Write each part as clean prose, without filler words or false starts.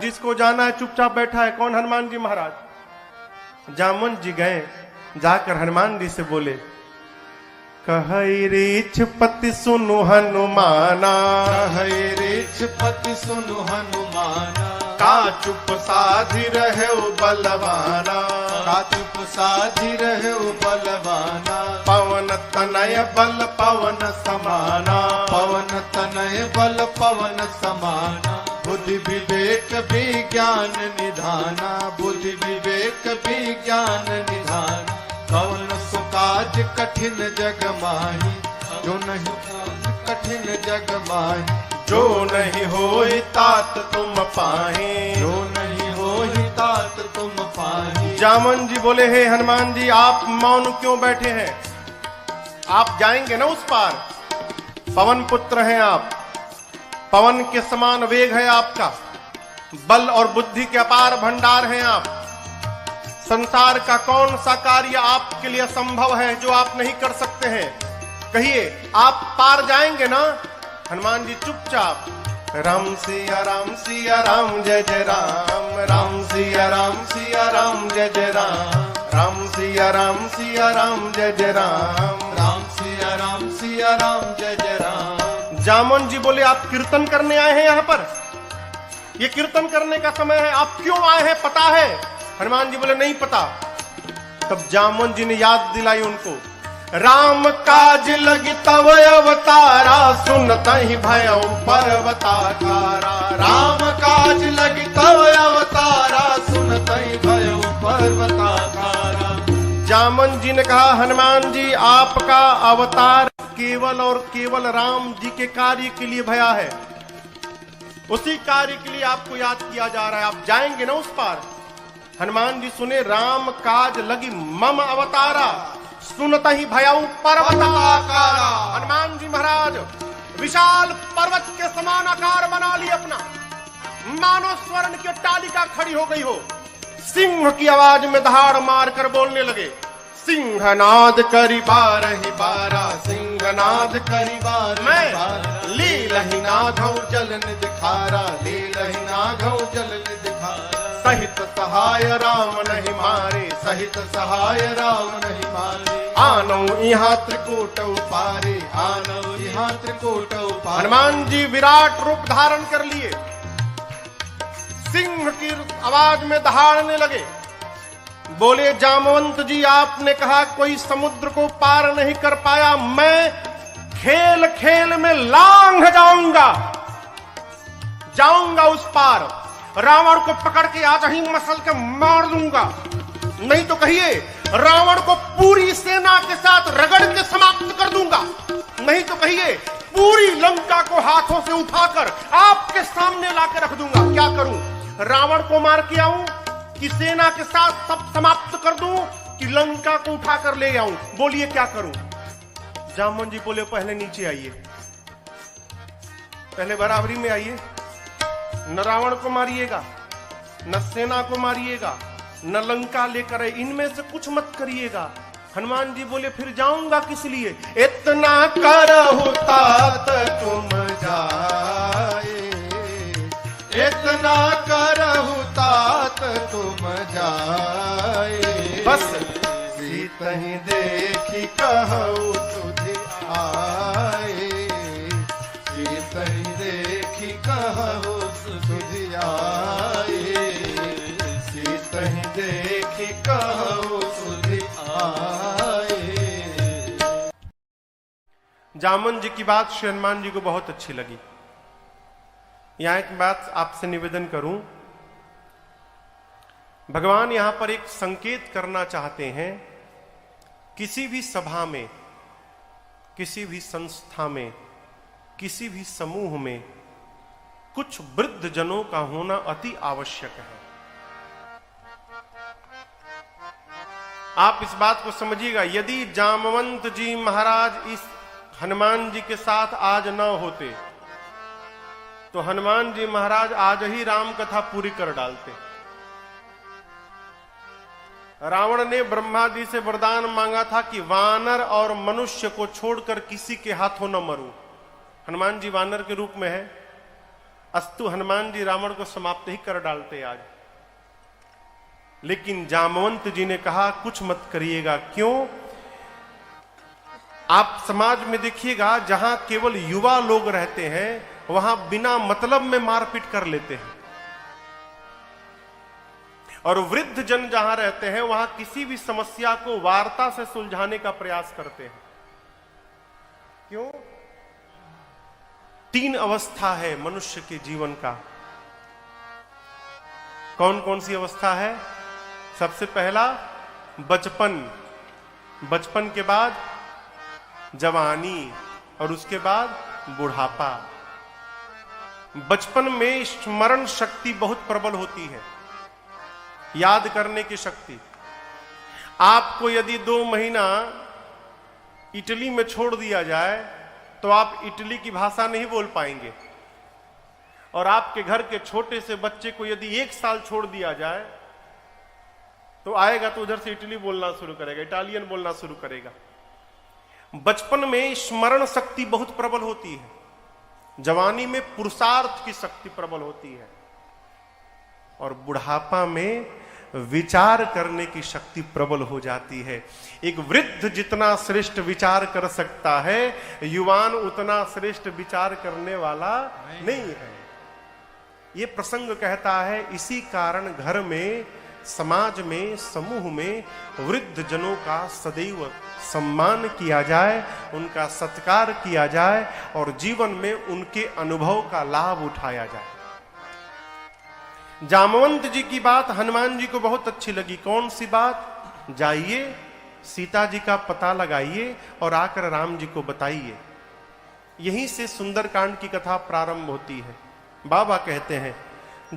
जिसको जाना है चुपचाप बैठा है। कौन? हनुमान जी महाराज। जामवंत जी गए, जाकर हनुमान जी से बोले, कहई रीछपति सुनु हनुमाना, कहई रीछपति सुनु हनुमाना, का चुप साधि रहे बलवाना, का चुप साधि रहे बलवाना, पवन तनय बल पवन समाना, पवन तनय बल पवन समाना, बुद्धि विवेक विज्ञान निधाना, बुद्धि विवेक विज्ञान निधाना, कौन सुकाज कठिन जग माही, जो नहीं कठिन जग माही, जो नहीं होई तात तुम पाहे, जो नहीं होई तात तुम पाही। जामन जी बोले, हे हनुमान जी आप मौन क्यों बैठे हैं? आप जाएंगे ना उस पार, पवन पुत्र हैं आप, पवन के समान वेग है आपका, बल और बुद्धि के अपार भंडार हैं आप। संसार का कौन सा कार्य आपके लिए संभव है जो आप नहीं कर सकते हैं? कहिए, आप पार जाएंगे ना? हनुमान जी चुपचाप, राम सिया राम सिया राम जय जय राम, राम सिया राम सिया राम जय जय राम, राम सिया राम सिया राम जय जय राम, राम सिया राम सिया राम जय जय राम। जामन जी बोले, आप कीर्तन करने आए हैं यहाँ पर? ये कीर्तन करने का समय है, आप क्यों आए हैं पता है? हनुमान जी बोले, नहीं पता। तब जामन जी ने याद दिलाई उनको, राम काज लगी तव अवतारा, सुनता ही भयउ पर्वताकारा, राम काज लगी तव अवतारा, सुनता ही भयउ पर्वताकारा। जामन जी ने कहा, हनुमान जी आपका अवतार केवल और केवल राम जी के कार्य के लिए भया है, उसी कार्य के लिए आपको याद किया जा रहा है, आप जाएंगे ना उस पार? हनुमान जी सुने, राम काज लगी मम अवतारा, सुनता ही भयउ पर्वताकारा। हनुमान जी महाराज विशाल पर्वत के समान आकार बना लिए अपना, मानो स्वर्ण की अट्टालिका खड़ी हो गई हो। सिंह की आवाज में दहाड़ मार कर बोलने लगे, सिंहनाद करी बारहि बारा, सिंहनाद करी बारहि मैं बारा, लीलहि नाधौ जलन दिखारा, लीलहि नाधौ जलन दिखारा। सहित सहाय राम नहीं मारे, सहित सहाय राम नहीं मारे, आनौ यहाँ त्रिकूट पारे, आनौ यहाँ त्रिकूट पारे। हनुमान जी विराट रूप धारण कर लिए, सिंह की आवाज में दहाड़ने लगे, बोले, जामवंत जी आपने कहा कोई समुद्र को पार नहीं कर पाया, मैं खेल खेल में लांघ जाऊंगा उस पार, रावण को पकड़ के आज ही मसल के मार दूंगा, नहीं तो कहिए रावण को पूरी सेना के साथ रगड़ के समाप्त कर दूंगा, नहीं तो कहिए पूरी लंका को हाथों से उठाकर आपके सामने लाकर रख दूंगा। क्या करूं? रावण को मार के आऊं कि सेना के साथ सब समाप्त कर दूं कि लंका को उठाकर ले आऊं? बोलिए क्या करूं? जामवन जी बोले, पहले नीचे आइए, पहले बराबरी में आइए, न रावण को मारिएगा, न सेना को मारिएगा, न लंका लेकर आए, इनमें से कुछ मत करिएगा। हनुमान जी बोले, फिर जाऊंगा किस लिए? इतना करहु तात तुम जाए, इतना करहु तात तुम जाए, बस सीतहि देखी कहु तुझ आए, सीतहि देखी कहु तुझ आए, सीतहि देखी कहु तुझ आए। जामन जी की बात श्री हनुमान जी को बहुत अच्छी लगी। यहां एक बात आपसे निवेदन करूं, भगवान यहां पर एक संकेत करना चाहते हैं, किसी भी सभा में, किसी भी संस्था में, किसी भी समूह में कुछ वृद्ध जनों का होना अति आवश्यक है। आप इस बात को समझिएगा, यदि जामवंत जी महाराज इस हनुमान जी के साथ आज न होते तो हनुमान जी महाराज आज ही राम कथा पूरी कर डालते। रावण ने ब्रह्मा जी से वरदान मांगा था कि वानर और मनुष्य को छोड़कर किसी के हाथों न मरूं। हनुमान जी वानर के रूप में है, अस्तु हनुमान जी रावण को समाप्त ही कर डालते आज, लेकिन जामवंत जी ने कहा कुछ मत करिएगा। क्यों? आप समाज में देखिएगा, जहां केवल युवा लोग रहते हैं वहां बिना मतलब में मारपीट कर लेते हैं, और वृद्ध जन जहां रहते हैं वहां किसी भी समस्या को वार्ता से सुलझाने का प्रयास करते हैं। क्यों? 3 अवस्था है मनुष्य के जीवन का। कौन कौन सी अवस्था है? सबसे पहला बचपन, बचपन के बाद जवानी, और उसके बाद बुढ़ापा। बचपन में स्मरण शक्ति बहुत प्रबल होती है, याद करने की शक्ति। आपको यदि 2 महीना इटली में छोड़ दिया जाए तो आप इटली की भाषा नहीं बोल पाएंगे, और आपके घर के छोटे से बच्चे को यदि 1 साल छोड़ दिया जाए तो आएगा तो उधर से इटली बोलना शुरू करेगा, इटालियन बोलना शुरू करेगा। बचपन में स्मरण शक्ति बहुत प्रबल होती है, जवानी में पुरुषार्थ की शक्ति प्रबल होती है, और बुढ़ापा में विचार करने की शक्ति प्रबल हो जाती है। एक वृद्ध जितना श्रेष्ठ विचार कर सकता है, युवान उतना श्रेष्ठ विचार करने वाला नहीं है। ये प्रसंग कहता है, इसी कारण घर में, समाज में, समूह में वृद्ध जनों का सदैव सम्मान किया जाए, उनका सत्कार किया जाए, और जीवन में उनके अनुभव का लाभ उठाया जाए। जामवंत जी की बात हनुमान जी को बहुत अच्छी लगी। कौन सी बात? जाइए सीता जी का पता लगाइए और आकर राम जी को बताइए। यहीं से सुंदरकांड की कथा प्रारंभ होती है। बाबा कहते हैं,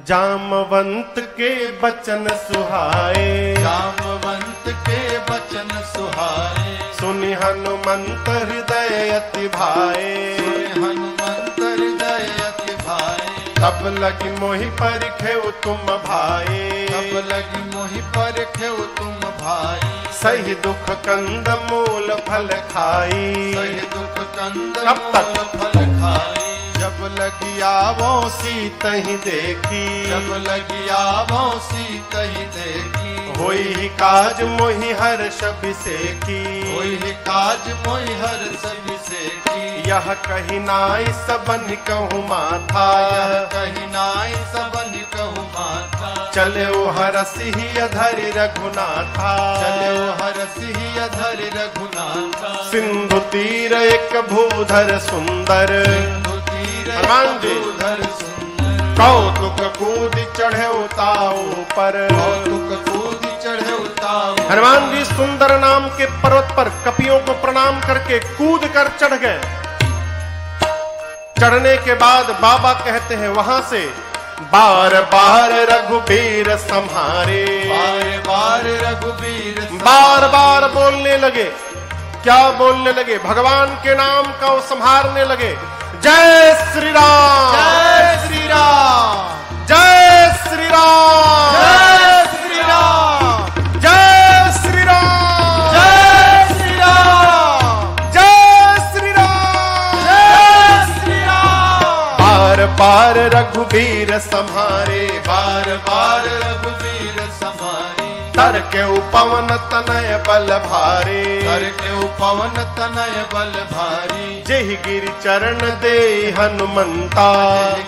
जामवंत के बचन सुहाए, जामवंत के बचन सुहाए, सुनि हनुमंत हृदय अति भाए, सुनि हनुमंत हृदय अति भाए। तब लगी मोहि परिखेउ तुम भाए, तब लगी मोहि परिखेउ तुम भाई। सही दुख कंद मूल फल खाई, सही दुख कंद कब तक? मूल फल खाई। जब लगी आवो सीतहि देखी, जब लगी आवो सीतहि देखी। होई ही काज मोहि हर्ष अभिषेकी, होई ही काज मोहि हर्ष अभिषेकी। यह कही नाई सबन कहूँ माथा, यह कही नाई सबन कहूँ माथा। चले ओ हरसि अधरि रघुनाथा, चले ओ हरसि अधरि रघुनाथा। सिंधु तीर एक भूधर सुंदर, सिंधु तीर हनुमान जी। भूधर सुंदर। कौतुक कूद चढ़े उताऊ पर, कौतुक कूद चढ़े उताऊ। हनुमान जी सुंदर नाम के पर्वत पर कपियों को प्रणाम करके कूद कर चढ़ गए। चढ़ने के बाद बाबा कहते हैं, वहां से बार बार रघुबीर संहारे, बार बार रघुबीर बार बार बोलने लगे। क्या बोलने लगे? भगवान के नाम का वो संहारने लगे। जय श्री राम, जय श्री राम, जय श्री राम, जय श्री राम, जय श्री राम, जय श्री राम, जय श्री राम, जय श्री राम। बार बार रघुबीर संहारे, बार बार रघुबीर संहारे। तर के उपवन तनय बल भारे, कर के उपवन तनय बल भारी। जेहि गिर चरण दे हनुमंता,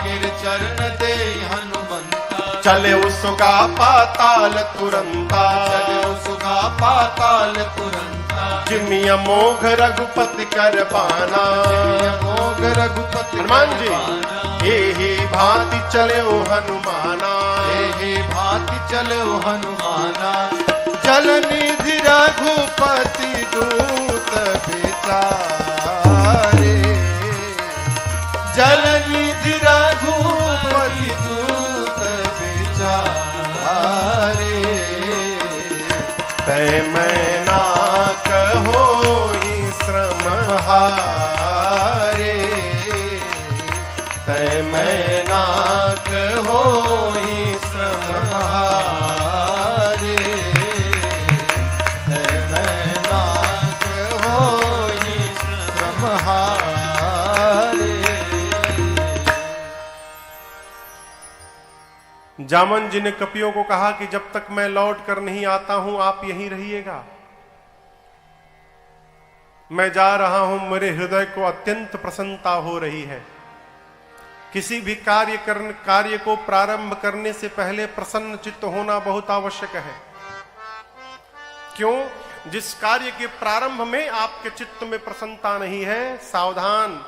गिर चरण दे हनुमंता। चले उसका पाताल तुरंता, चले उसका पाताल तुरंता। जिमिय मोघ रघुपति कर बाना, मोग रघुपति हनुमान जी। करबाना। एहि भांति चले ओ हनुमाना, हे भांति चलो हनुमाना। जल निधि रघुपति दूत बिचारे, जल निधि रघुपति दूत बिचारे। तै मैं ना कहोहि श्रम हारे, तै मैं ना कहोहि श्रम हारे, तै मैं नाक होई श्रम जामन जी ने कपियों को कहा कि जब तक मैं लौट कर नहीं आता हूं आप यहीं रहिएगा। मैं जा रहा हूं, मेरे हृदय को अत्यंत प्रसन्नता हो रही है। किसी भी कार्य को प्रारंभ करने से पहले प्रसन्न चित्त होना बहुत आवश्यक है। क्यों? जिस कार्य के प्रारंभ में आपके चित्त में प्रसन्नता नहीं है, सावधान,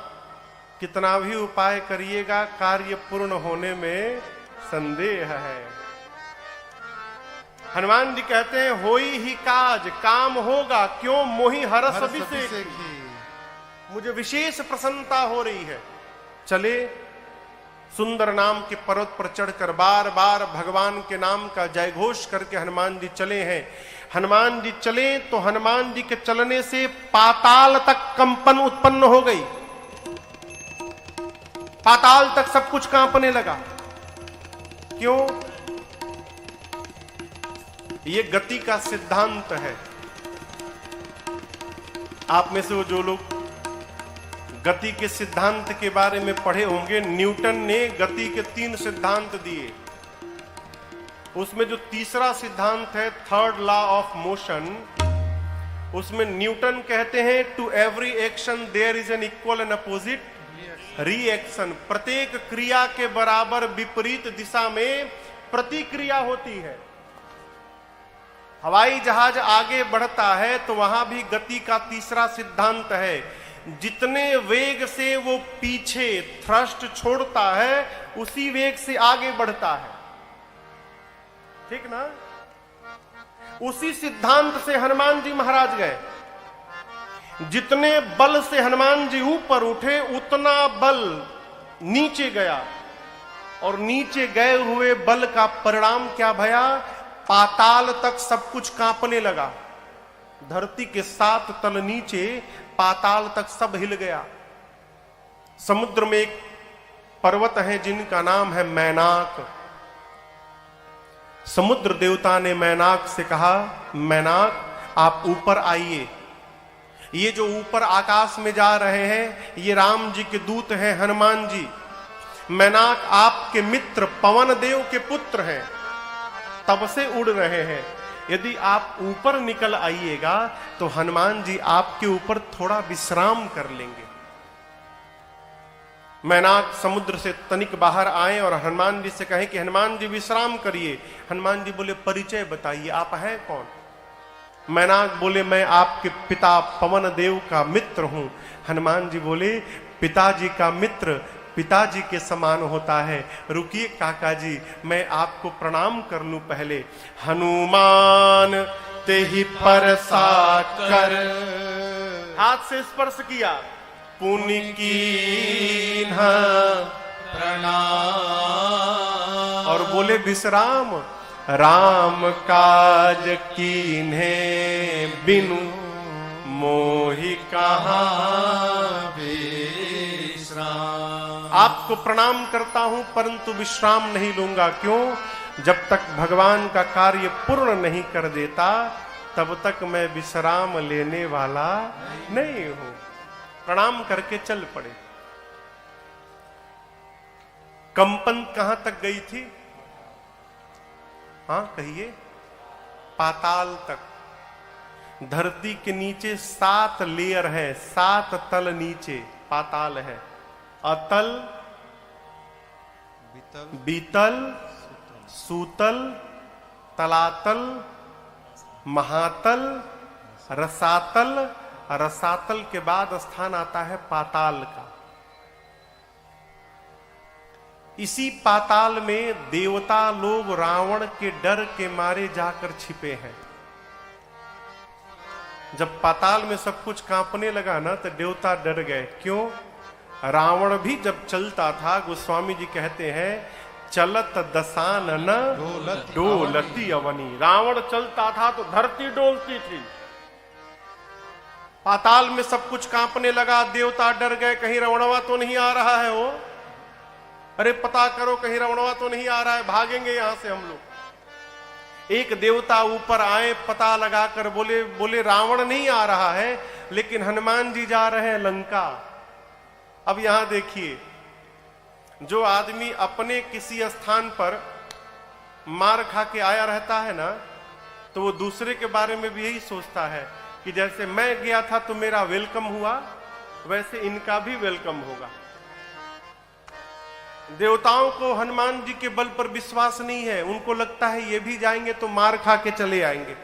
कितना भी उपाय करिएगा कार्य पूर्ण होने में संदेह है। हनुमान जी कहते हैं होई ही काज, काम होगा। क्यों? मोहि हरस अभिषेकी, मुझे विशेष प्रसन्नता हो रही है। चले सुंदर नाम के पर्वत पर चढ़कर बार बार भगवान के नाम का जयघोष करके हनुमान जी चले हैं। हनुमान जी चले तो हनुमान जी के चलने से पाताल तक कंपन उत्पन्न हो गई। पाताल तक सब कुछ कांपने लगा। क्यों? ये गति का सिद्धांत है। आप में से वो जो लोग गति के सिद्धांत के बारे में पढ़े होंगे, न्यूटन ने गति के 3 सिद्धांत दिए। उसमें जो तीसरा सिद्धांत है थर्ड लॉ ऑफ मोशन, उसमें न्यूटन कहते हैं to every action there is an equal and opposite reaction. प्रत्येक क्रिया के बराबर विपरीत दिशा में प्रतिक्रिया होती है। हवाई जहाज आगे बढ़ता है तो वहां भी गति का तीसरा सिद्धांत है। जितने वेग से वो पीछे थ्रस्ट छोड़ता है उसी वेग से आगे बढ़ता है। ठीक ना? उसी सिद्धांत से हनुमान जी महाराज गए। जितने बल से हनुमान जी ऊपर उठे उतना बल नीचे गया, और नीचे गए हुए बल का परिणाम क्या भया? पाताल तक सब कुछ कांपने लगा। धरती के 7 तल नीचे पाताल तक सब हिल गया। समुद्र में एक पर्वत है जिनका नाम है मैनाक। समुद्र देवता ने मैनाक से कहा, मैनाक आप ऊपर आइए। ये जो ऊपर आकाश में जा रहे हैं ये राम जी के दूत हैं, हनुमान जी। मैनाक आपके मित्र पवन देव के पुत्र हैं, तब से उड़ रहे हैं। यदि आप ऊपर निकल आइएगा तो हनुमान जी आपके ऊपर थोड़ा विश्राम कर लेंगे। मैनाक समुद्र से तनिक बाहर आए और हनुमान जी से कहे कि हनुमान जी विश्राम करिए। हनुमान जी बोले परिचय बताइए, आप हैं कौन? मैनाक बोले मैं आपके पिता पवन देव का मित्र हूं। हनुमान जी बोले पिताजी का मित्र पिताजी के समान होता है। रुकिए काका जी, मैं आपको प्रणाम कर लूं पहले। हनुमान ते ही परसा कर, हाथ से स्पर्श किया, पुनि कीन्हा प्रणाम, और बोले विश्राम। राम काज कीन्हे बिनु मोहि कहाँ विश्राम। आपको प्रणाम करता हूं परंतु विश्राम नहीं लूंगा। क्यों? जब तक भगवान का कार्य पूर्ण नहीं कर देता तब तक मैं विश्राम लेने वाला नहीं हूं। प्रणाम करके चल पड़े। कंपन कहां तक गई थी? हाँ कहिए, पाताल तक। धरती के नीचे 7 लेयर है, 7 तल नीचे पाताल है। अतल, बीतल, सूतल, तलातल, महातल, रसातल। रसातल के बाद स्थान आता है पाताल का। इसी पाताल में देवता लोग रावण के डर के मारे जाकर छिपे हैं। जब पाताल में सब कुछ कांपने लगा ना तो देवता डर गए। क्यों? रावण भी जब चलता था, गोस्वामी जी कहते हैं चलत दसानन डोलती अवनी। रावण चलता था तो धरती डोलती थी। पाताल में सब कुछ कांपने लगा, देवता डर गए, कहीं रावणवा तो नहीं आ रहा है वो। अरे पता करो कहीं रावणवा तो नहीं आ रहा है, भागेंगे यहां से हम लोग। एक देवता ऊपर आए, पता लगाकर बोले रावण नहीं आ रहा है लेकिन हनुमान जी जा रहे हैं लंका। अब यहां देखिए, जो आदमी अपने किसी स्थान पर मार खा के आया रहता है ना, तो वो दूसरे के बारे में भी यही सोचता है कि जैसे मैं गया था तो मेरा वेलकम हुआ, वैसे इनका भी वेलकम होगा। देवताओं को हनुमान जी के बल पर विश्वास नहीं है, उनको लगता है ये भी जाएंगे तो मार खा के चले आएंगे।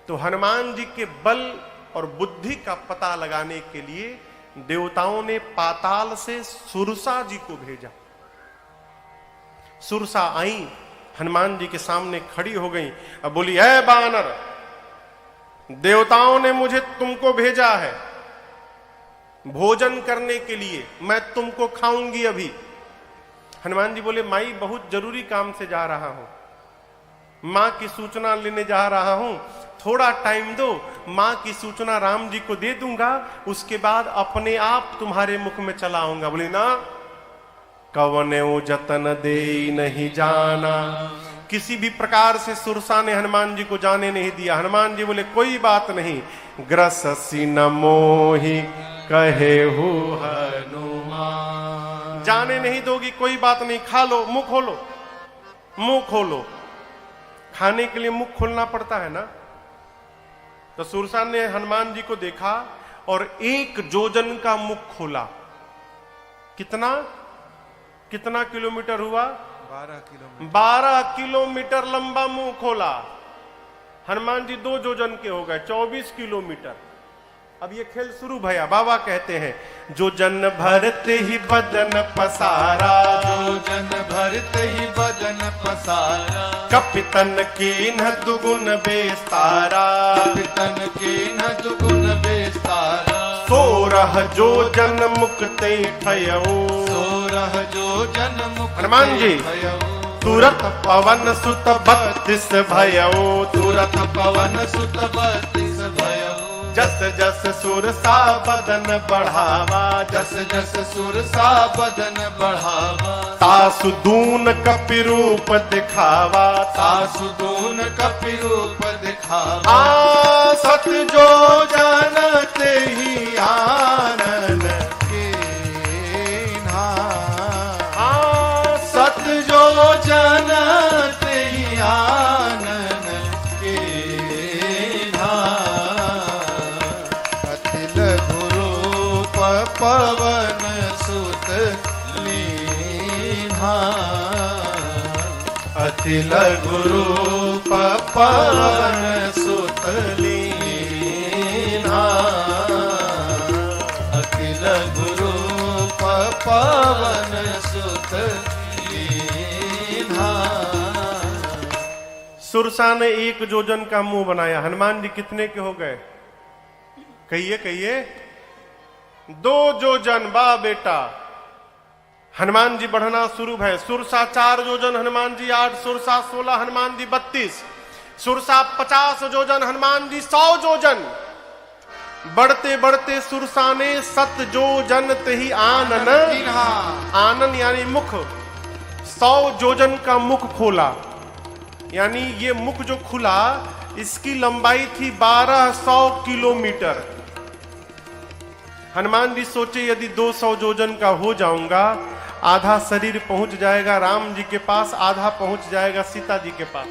तो हनुमान जी के बल और बुद्धि का पता लगाने के लिए देवताओं ने पाताल से सुरसा जी को भेजा। सुरसा आई, हनुमान जी के सामने खड़ी हो गई। अब बोली, ऐ बानर, देवताओं ने मुझे तुमको भेजा है भोजन करने के लिए, मैं तुमको खाऊंगी अभी। हनुमान जी बोले, माई बहुत जरूरी काम से जा रहा हूं, मां की सूचना लेने जा रहा हूं, थोड़ा टाइम दो, मां की सूचना राम जी को दे दूंगा, उसके बाद अपने आप तुम्हारे मुख में चला आऊंगा। बोले, ना, कवने जतन दे नहीं जाना। किसी भी प्रकार से सुरसा ने हनुमान जी को जाने नहीं दिया। हनुमान जी बोले, कोई बात नहीं, ग्रससी न मोहि कहे हो हनुमान। जाने नहीं दोगी, कोई बात नहीं, खा लो, मुंह खोलो, मुंह खोलो। खाने के लिए मुंह खोलना पड़ता है ना। तो सुरसा ने हनुमान जी को देखा और 1 जोजन का मुख खोला। कितना कितना किलोमीटर हुआ? 12 किलोमीटर। 12 किलोमीटर लंबा मुंह खोला। हनुमान जी 2 जोजन के हो गए, 24 किलोमीटर। अब ये खेल शुरू भया। बाबा कहते हैं, जो जन भरते ही बदन पसारा, जो जन भरते ही बदन पसारा, कपितन की न दुगुन बेस्तारा, कपितन की न दुगुन बेस्तारा। 16 जो जन मुक्ते ठयऊ, 16 जो जन मुक्ते हनुमान जी, ठयऊ। तुरत पवन सुत 32 भयऊ, तुरत पवन सुत 32 भयऊ। जस जस सुरसा बदन बढ़ावा, जस जस सुरसा बदन बढ़ावा, तासु दून कपि रूप दिखावा, तासु दून कपि रूप दिखावा। आ सत जो जानते ही आनन कीन्हा, सत जो जानते ही आनन कीन्हा। अतिल गुरूप पवन सुत लीन्हा, अतिल गुरूप पवन सुत लीन्हा, अतिल गुरूप पवन सुत लीन्हा। सुरसा ने 1 जोजन का मुंह बनाया। हनुमान जी कितने के हो गए? कहिए कहिए। 2 जोजन। बा बेटा, हनुमान जी बढ़ना शुरू है। सुरसा 4 जोजन, हनुमान जी 8, सुरसा 16, हनुमान जी 32, सुरसा 50 जोजन, हनुमान जी 100 जोजन। बढ़ते बढ़ते सुरसा ने 7 जोजन तही आनन, आनन यानी मुख, 100 जोजन का मुख खोला। यानी ये मुख जो खुला, इसकी लंबाई थी 1200 किलोमीटर। हनुमान जी सोचे, यदि 200 जोजन का हो जाऊंगा, आधा शरीर पहुंच जाएगा राम जी के पास, आधा पहुंच जाएगा सीता जी के पास।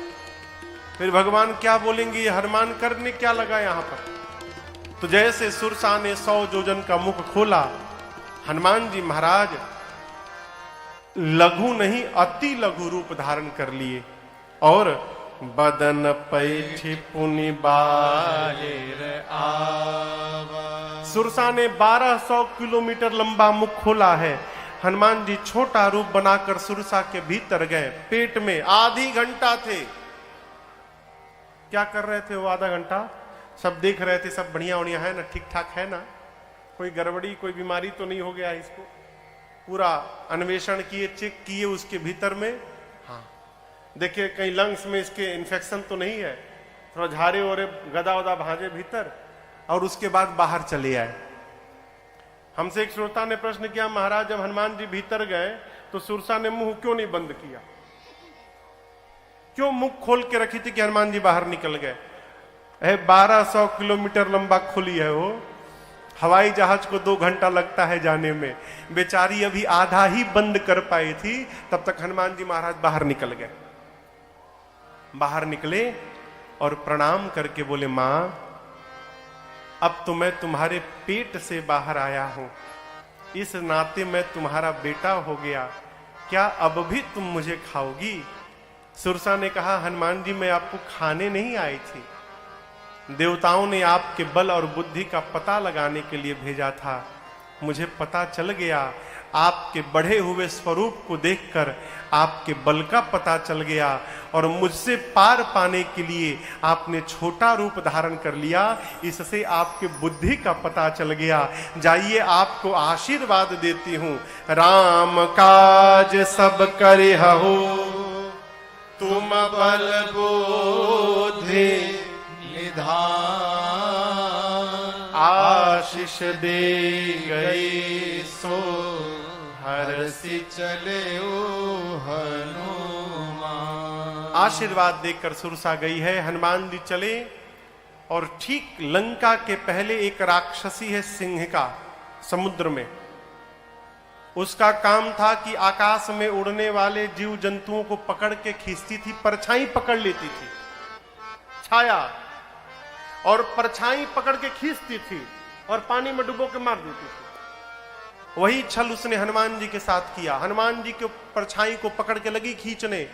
फिर भगवान क्या बोलेंगे, ये हनुमान करने क्या लगा यहां पर। तो जैसे सुरसा ने 100 जोजन का मुख खोला, हनुमान जी महाराज लघु नहीं अति लघु रूप धारण कर लिए और बदन पैठी पुनि बाहिर आवा। सुरसा ने 1200 किलोमीटर लंबा मुख खोला है। हनुमान जी छोटा रूप बनाकर सुरसा के भीतर गए। पेट में आधी घंटा थे। क्या कर रहे थे वो आधा घंटा? सब देख रहे थे, सब बढ़िया बढ़िया है ना, ठीक ठाक है ना, कोई गड़बड़ी कोई बीमारी तो नहीं हो गया इसको। पूरा अन्वेषण किए, चेक किए उसके भीतर में। हाँ, देखिए कहीं लंग्स में इसके इन्फेक्शन तो नहीं है, थोड़ा झारे ओरे गदा वदा भांजे भीतर, और उसके बाद बाहर चले आए। हमसे एक श्रोता ने प्रश्न किया, महाराज जब हनुमान जी भीतर गए तो सुरसा ने मुंह क्यों नहीं बंद किया, क्यों मुख खोल के रखी थी कि हनुमान जी बाहर निकल गए? 1200 किलोमीटर लंबा खुली है वो। हवाई जहाज को 2 घंटा लगता है जाने में, बेचारी अभी आधा ही बंद कर पाई थी, तब तक हनुमान जी महाराज बाहर निकल गए। बाहर निकले और प्रणाम करके बोले, मां अब तो मैं तुम्हारे पेट से बाहर आया हूं, इस नाते मैं तुम्हारा बेटा हो गया, क्या अब भी तुम मुझे खाओगी? सुरसा ने कहा, हनुमान जी मैं आपको खाने नहीं आई थी, देवताओं ने आपके बल और बुद्धि का पता लगाने के लिए भेजा था। मुझे पता चल गया, आपके बढ़े हुए स्वरूप को देखकर आपके बल का पता चल गया और मुझसे पार पाने के लिए आपने छोटा रूप धारण कर लिया, इससे आपके बुद्धि का पता चल गया। जाइए आपको आशीर्वाद देती हूं। राम काज सब करे हो, तुम बल बुद्धि निधान, आशीष दे गई सो हरसि चले हनुमान। आशीर्वाद देकर सुरसा गई है। हनुमान जी चले और ठीक लंका के पहले एक राक्षसी है सिंहिका समुद्र में। उसका काम था कि आकाश में उड़ने वाले जीव जंतुओं को पकड़ के खींचती थी, परछाई पकड़ लेती थी, छाया और परछाई पकड़ के खींचती थी और पानी में डुबो के मार देती थी। वही छल उसने हनुमान जी के साथ किया। हनुमान जी के परछाई को पकड़ के लगी खींचने।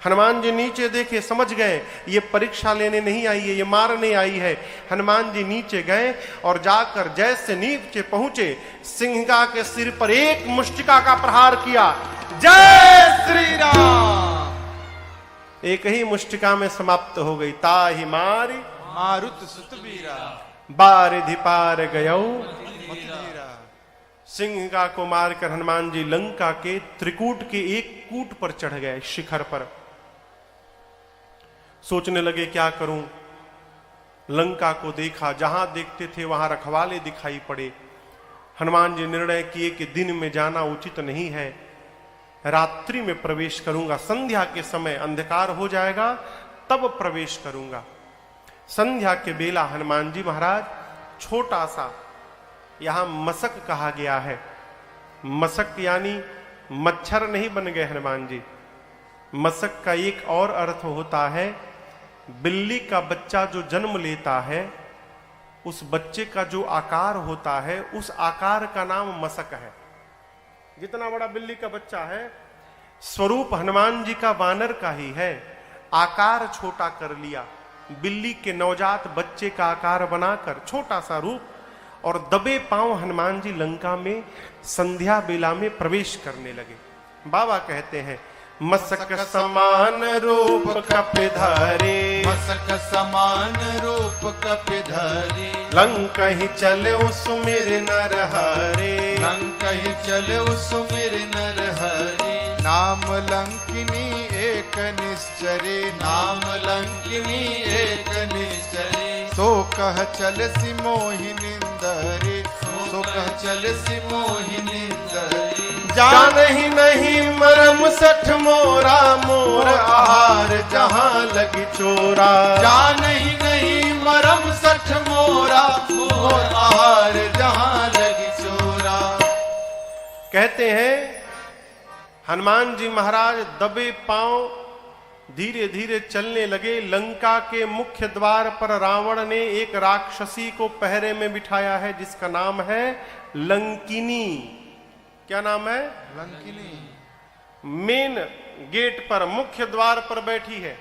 हनुमान जी नीचे देखे, समझ गए ये परीक्षा लेने नहीं आई है, ये मारने आई है। हनुमान जी नीचे गए और जाकर जैसे नीचे पहुंचे, सिंहिका के सिर पर एक मुष्टिका का प्रहार किया। जय श्री राम! एक ही मुष्टिका में समाप्त हो गई। ताहि मारी मारुत सुत बीरा, बारिधि पार गयौ। मतिधीरा। सिंहिका को मारकर हनुमान जी लंका के त्रिकूट के एक कूट पर चढ़ गए, शिखर पर। सोचने लगे क्या करूं। लंका को देखा, जहां देखते थे वहां रखवाले दिखाई पड़े। हनुमान जी निर्णय किए कि दिन में जाना उचित नहीं है, रात्रि में प्रवेश करूंगा। संध्या के समय अंधकार हो जाएगा तब प्रवेश करूंगा। संध्या के बेला हनुमान जी महाराज छोटा सा, यहां मसक कहा गया है, मसक यानी मच्छर नहीं बन गए हनुमान जी। मसक का एक और अर्थ होता है, बिल्ली का बच्चा जो जन्म लेता है उस बच्चे का जो आकार होता है उस आकार का नाम मसक है। जितना बड़ा बिल्ली का बच्चा है, स्वरूप हनुमान जी का वानर का ही है, आकार छोटा कर लिया। बिल्ली के नवजात बच्चे का आकार बनाकर छोटा सा रूप, और दबे पांव हनुमान जी लंका में संध्या बेला में प्रवेश करने लगे। बाबा कहते हैं, मसक समान रूप कपिधारे, मसक समान रूप कपिधारी, लंका ही चले सुमिर नरहरे। लंका ही चले सुमिर नरहरि, नाम लंकिनी एक निश्चरे, नाम लंकिनी एक निश्चरे। सो कह चल सी मोहिनिंदरे, सो कह चल सी मोहिनिंदरे। जान ही नहीं मरम सठ मोरा, मोर आहार जहां लगी चोरा। जान ही नहीं मरम सठ मोरा, मोर आहार जहां लगी चोरा। कहते हैं हनुमान जी महाराज दबे पांव धीरे धीरे चलने लगे। लंका के मुख्य द्वार पर रावण ने एक राक्षसी को पहरे में बिठाया है जिसका नाम है लंकिनी। क्या नाम है? लंकिनी। मेन गेट पर, मुख्य द्वार पर बैठी है।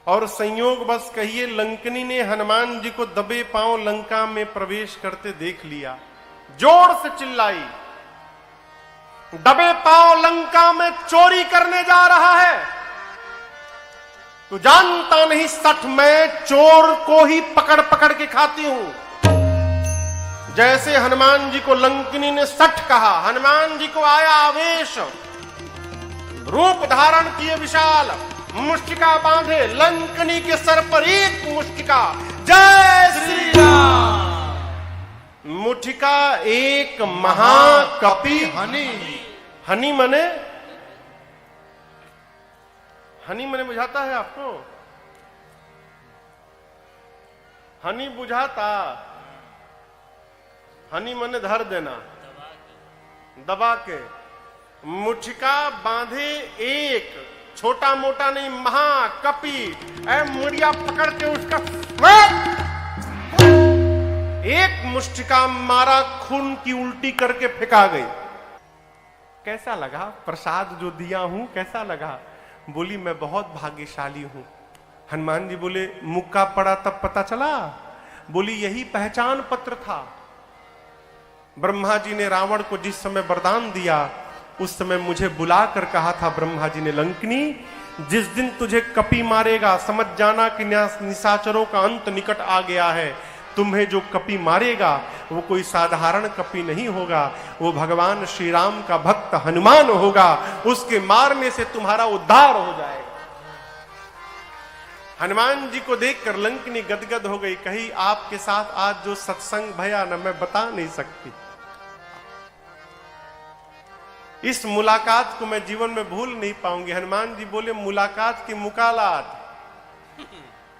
और संयोग बस कहिए, लंकिनी ने हनुमान जी को दबे पांव लंका में प्रवेश करते देख लिया, जोर से चिल्लाई, दबे पांव लंका में चोरी करने जा रहा है, तू जानता नहीं सठ मैं चोर को ही पकड़ पकड़ के खाती हूं। जैसे हनुमान जी को लंकिनी ने सठ कहा, हनुमान जी को आया आवेश, रूप धारण किए विशाल, मुष्टिका बांधे, लंकिनी के सर पर एक मुष्टिका। जय श्री राम! मुठिका एक महाकपि हनी। हनी मने, हनी मने बुझाता है आपको? हनी बुझाता? हनी मने धर देना, दबा के। मुठिका बांधे एक, छोटा मोटा नहीं, महाकपि। ऐ मुड़िया पकड़ के उसका एक मुष्टिका मारा, खून की उल्टी करके फेंका गई। कैसा लगा प्रसाद जो दिया हूं, कैसा लगा? बोली मैं बहुत भाग्यशाली हूं। हनुमान जी बोले मुक्का पड़ा तब पता चला? बोली यही पहचान पत्र था। ब्रह्मा जी ने रावण को जिस समय वरदान दिया उस समय मुझे बुलाकर कहा था ब्रह्मा जी ने, लंकनी जिस दिन तुझे कपि मारेगा समझ जाना कि निशाचरों का अंत निकट आ गया है। तुम्हें जो कपि मारेगा वो कोई साधारण कपि नहीं होगा, वो भगवान श्री राम का भक्त हनुमान होगा। उसके मारने से तुम्हारा उद्धार हो जाएगा। हनुमान जी को देखकर लंकनी गदगद हो गई, कही आपके साथ आज जो सत्संग भया न मैं बता नहीं सकती। इस मुलाकात को मैं जीवन में भूल नहीं पाऊंगी। हनुमान जी बोले मुलाकात की मुकालात,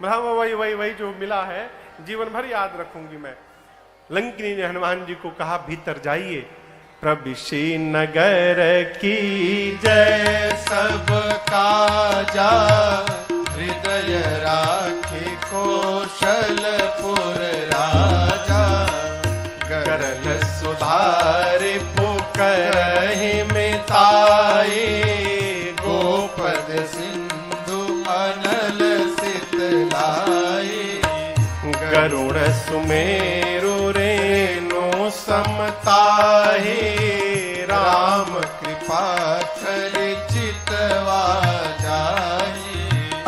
वही जो मिला है जीवन भर याद रखूंगी मैं। लंकिनी ने हनुमान जी को कहा भीतर जाइए। प्रविशि नगर की जय सब काजा, हृदय राखे कौशलपुर राजा। गरल सुधारे पुकरहि मिताई, गोपद सिंधु अनल सितलाई। गरुड़ सुमेरु रेणु समताहि, राम कृपा करि चितवा जाहि।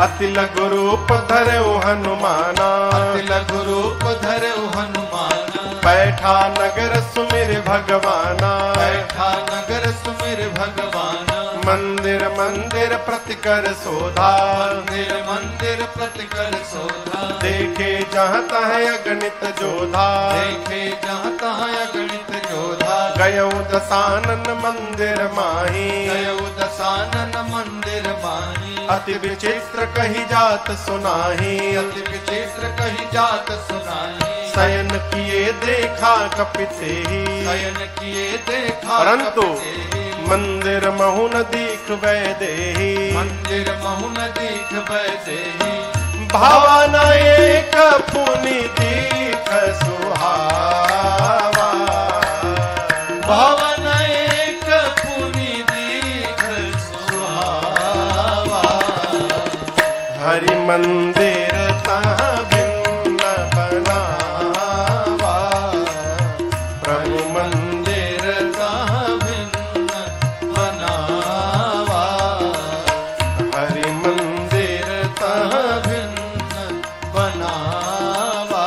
अति लघु रूप धरऊ हनुमाना, अति लघु रूप धरऊ हनुमाना। बैठा नगर सुमिर भगवाना, बैठा नगर सुमिर भगवाना। मंदिर मंदिर प्रतिकर शोधा, मंदिर मंदिर प्रतिकर शोधा। देखे जहाँ तह अगणित जोधा, देखे जहाँ तहाँ अगणित जोधा। गयऊ दशानन मंदिर माही, गयऊ दशानन मंदिर माही। अति विचित्र कही जात सुनाही, अति विचित्र कही जात सुनाही। शयन किए देखा कपिते ही, शयन किए देखा परंतु कपिते ही। मंदिर महु न दीख वैदेही, मंदिर महु न दीख वैदेही। भावना एक पुनि दीख सुहावा, भावना एक पुनि दीख सुहावा। हरि मंदिर तहाँ भिन्न बनावा, प्रभु मंदिर तहाँ भिन्न बनावा। हरि मंदिर तहाँ भिन्न बनावा।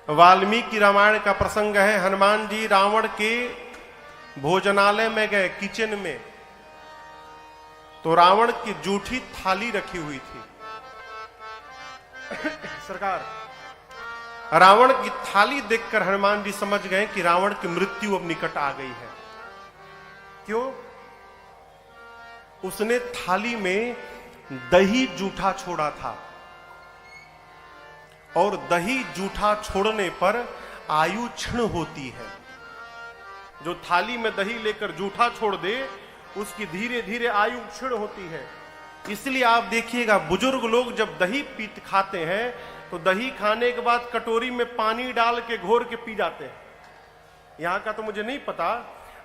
वाल्मीकि रामायण का प्रसंग है। हनुमान जी रावण के भोजनालय में गए, किचन में, तो रावण की जूठी थाली रखी हुई थी। सरकार, रावण की थाली देखकर हनुमान जी समझ गए कि रावण की मृत्यु अब निकट आ गई है। क्यों? उसने थाली में दही जूठा छोड़ा था, और दही जूठा छोड़ने पर आयु क्षीण होती है। जो थाली में दही लेकर जूठा छोड़ दे उसकी धीरे धीरे आयु क्षीण होती है। इसलिए आप देखिएगा बुजुर्ग लोग जब दही पीत खाते हैं तो दही खाने के बाद कटोरी में पानी डाल के घोर के पी जाते हैं। यहां का तो मुझे नहीं पता,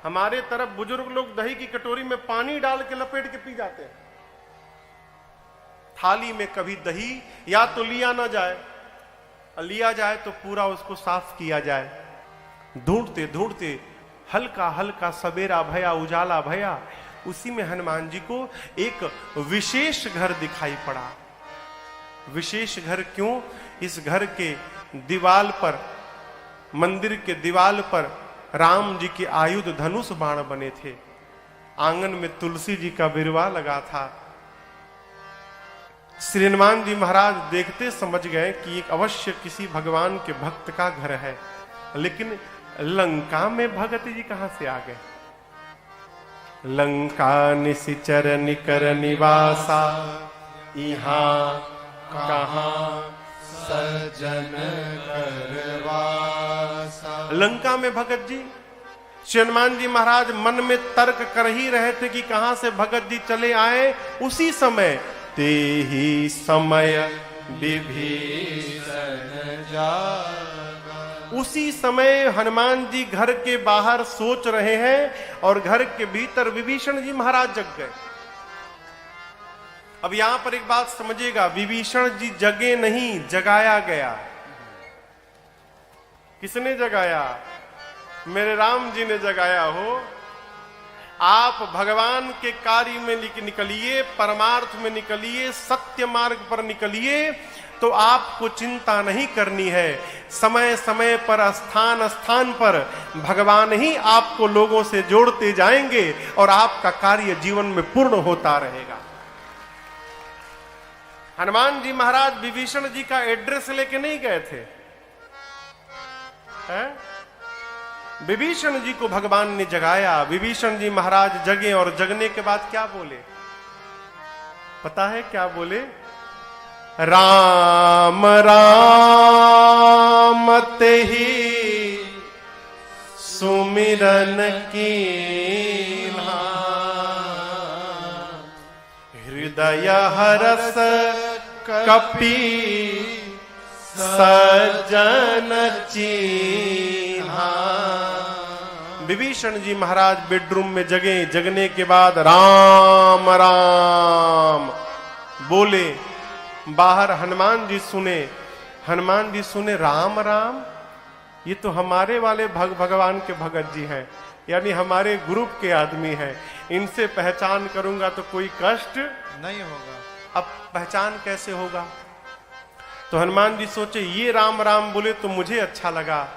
हमारे तरफ बुजुर्ग लोग दही की कटोरी में पानी डाल के लपेट के पी जाते हैं। थाली में कभी दही या तो लिया ना जाए, लिया जाए तो पूरा उसको साफ किया जाए। ढूंढते ढूंढते हल्का हल्का सवेरा भया, उजाला भया, उसी में हनुमान जी को एक विशेष घर दिखाई पड़ा। विशेष घर क्यों? इस घर के दीवाल पर, मंदिर के दीवाल पर राम जी के आयुध धनुष बाण बने थे। आंगन में तुलसी जी का बिरवा लगा था। श्री हनुमान जी महाराज देखते समझ गए कि एक अवश्य किसी भगवान के भक्त का घर है। लेकिन लंका में भगत जी कहां से आ गए? लंका निशिचर निकर निवासा, यहाँ कहां सज्जन करवासा। लंका में भगत जी श्री हनुमान जी महाराज मन में तर्क कर ही रहे थे कि कहां से भगत जी चले आए। उसी समय ते ही समय विभीषण जागा। उसी समय हनुमान जी घर के बाहर सोच रहे हैं और घर के भीतर विभीषण जी महाराज जग गए। अब यहां पर एक बात समझिएगा, विभीषण जी जगे नहीं, जगाया गया। किसने जगाया? मेरे राम जी ने जगाया हो। आप भगवान के कार्य में निकलिए, परमार्थ में निकलिए, सत्य मार्ग पर निकलिए, तो आपको चिंता नहीं करनी है। समय समय पर, स्थान स्थान पर भगवान ही आपको लोगों से जोड़ते जाएंगे और आपका कार्य जीवन में पूर्ण होता रहेगा। हनुमान जी महाराज विभीषण जी का एड्रेस लेके नहीं गए थे, हैं? विभीषण जी को भगवान ने जगाया। विभीषण जी महाराज जगे और जगने के बाद क्या बोले? पता है क्या बोले? राम राम तेहि सुमिरन की हृदय हरस कपि सज्जन चीन्हा। विभीषण जी महाराज बेडरूम में जगे। जगने के बाद राम राम बोले। बाहर हनुमान जी सुने। हनुमान जी सुने राम राम, ये तो हमारे वाले भगवान के भगत जी हैं, यानी हमारे ग्रुप के आदमी हैं। इनसे पहचान करूंगा तो कोई कष्ट नहीं होगा। अब पहचान कैसे होगा? तो हनुमान जी सोचे ये राम राम बोले तो मुझे अच्छा लगा,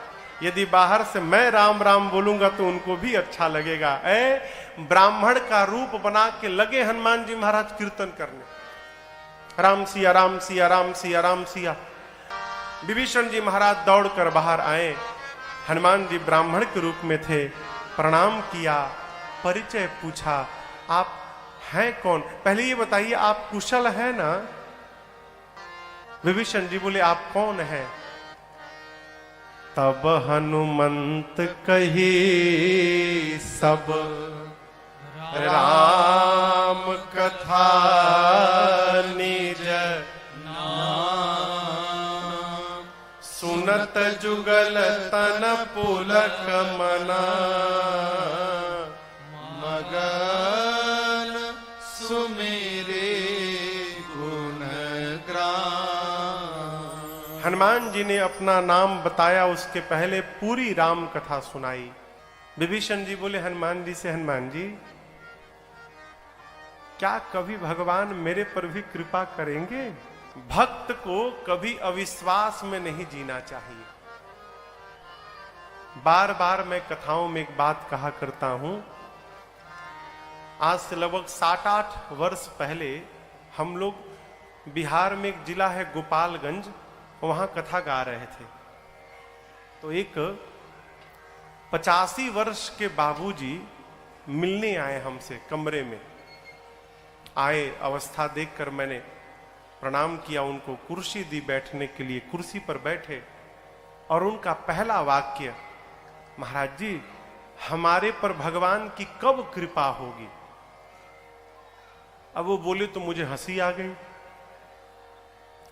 यदि बाहर से मैं राम राम बोलूंगा तो उनको भी अच्छा लगेगा। ब्राह्मण का रूप बना के लगे हनुमान जी महाराज कीर्तन करने, राम सिया राम सिया राम सिया राम सिया। विभीषण जी महाराज दौड़कर बाहर आए। हनुमान जी ब्राह्मण के रूप में थे। प्रणाम किया, परिचय पूछा, आप हैं कौन? पहले ये बताइए आप कुशल है ना? विभीषण जी बोले आप कौन हैं? तब हनुमंत कही सब राम कथा निज नाम, सुनत जुगल तन पुलक मना, मगन सुमेरे गुण ग्राम। हनुमान जी ने अपना नाम बताया, उसके पहले पूरी राम कथा सुनाई। विभीषण जी बोले हनुमान जी से, हनुमान जी क्या कभी भगवान मेरे पर भी कृपा करेंगे? भक्त को कभी अविश्वास में नहीं जीना चाहिए। बार बार मैं कथाओं में एक बात कहा करता हूं। आज से लगभग 7-8 वर्ष पहले हम लोग बिहार में एक जिला है गोपालगंज, वहां कथा गा रहे थे। तो एक 85 वर्ष के बाबूजी मिलने आए हमसे, कमरे में आए। अवस्था देखकर मैंने प्रणाम किया, उनको कुर्सी दी बैठने के लिए। कुर्सी पर बैठे और उनका पहला वाक्य, महाराज जी हमारे पर भगवान की कब कृपा होगी? अब वो बोले तो मुझे हंसी आ गई।